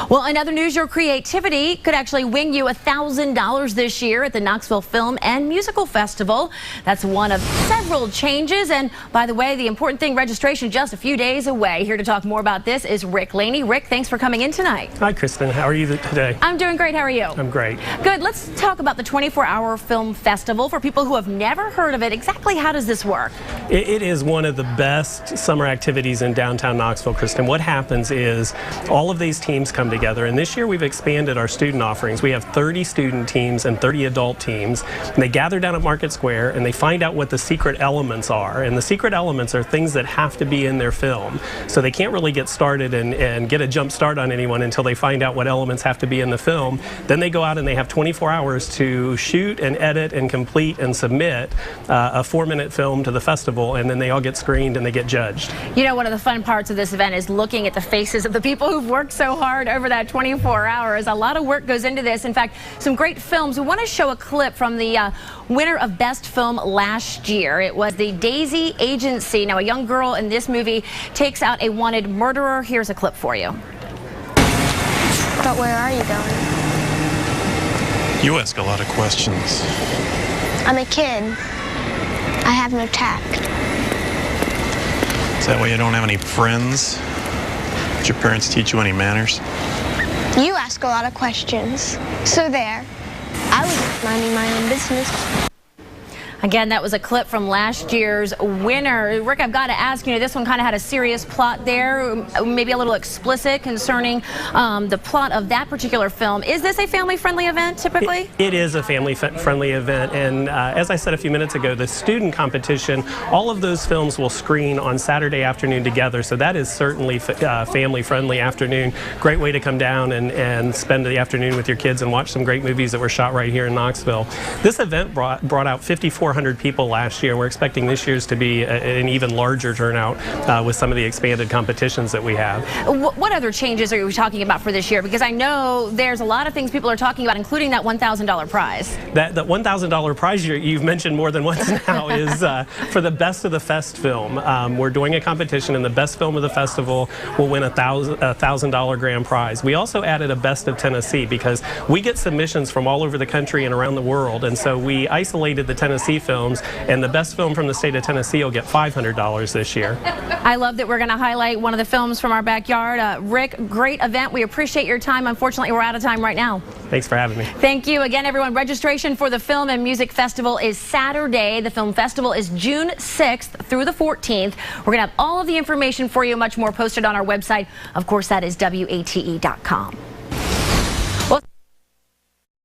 Well, in other news, your creativity could actually win you $1,000 this year at the Knoxville Film and Musical Festival. That's one of several changes. And by the way, the important thing, registration just a few days away. Here to talk more about this is Rick Laney. Rick, thanks for coming in tonight. Hi, Kristen. How are you today? I'm doing great. How are you? I'm great. Good. Let's talk about the 24-hour film festival. For people who have never heard of it, exactly how does this work? It is one of the best summer activities in downtown Knoxville, Kristen. What happens is all of these teams come together, and this year we've expanded our student offerings. We have 30 student teams and 30 adult teams, and they gather down at Market Square and they find out what the secret elements are. And the secret elements are things that have to be in their film. So they can't really get started and get a jump start on anyone until they find out what elements have to be in the film. Then they go out and they have 24 hours to shoot and edit and complete and submit a 4-minute film to the festival, and then they all get screened and they get judged. You know, one of the fun parts of this event is looking at the faces of the people who've worked so hard over that 24 hours. A lot of work goes into this. In fact, some great films. We want to show a clip from the winner of Best Film last year. It was The Daisy Agency. Now, a young girl in this movie takes out a wanted murderer. Here's a clip for you. But where are you going? You ask a lot of questions. I'm a kid. I have no tact. Is that why you don't have any friends? Did your parents teach you any manners? You ask a lot of questions. So there. I was just minding my own business. Again, that was a clip from last year's winner. Rick, I've got to ask, you know, this one kind of had a serious plot there, maybe a little explicit concerning the plot of that particular film. Is this a family-friendly event typically? It is a family-friendly event, and as I said a few minutes ago, the student competition, all of those films will screen on Saturday afternoon together, so that is certainly family-friendly afternoon. Great way to come down and spend the afternoon with your kids and watch some great movies that were shot right here in Knoxville. This event brought out 400 people last year. We're expecting this year's to be an even larger turnout with some of the expanded competitions that we have. What other changes are you talking about for this year? Because I know there's a lot of things people are talking about, including that $1,000 prize. That $1,000 prize you've mentioned more than once now is for the Best of the Fest film. We're doing a competition, and the best film of the festival will win a $1,000 grand prize. We also added a Best of Tennessee because we get submissions from all over the country and around the world, and so we isolated the Tennessee films, and the best film from the state of Tennessee will get $500 this year. I love that we're going to highlight one of the films from our backyard. Rick, great event. We appreciate your time. Unfortunately, we're out of time right now. Thanks for having me. Thank you. Again, everyone, registration for the Film and Music Festival is Saturday. The film festival is June 6th through the 14th. We're going to have all of the information for you, much more posted on our website. Of course, that is WATE.com.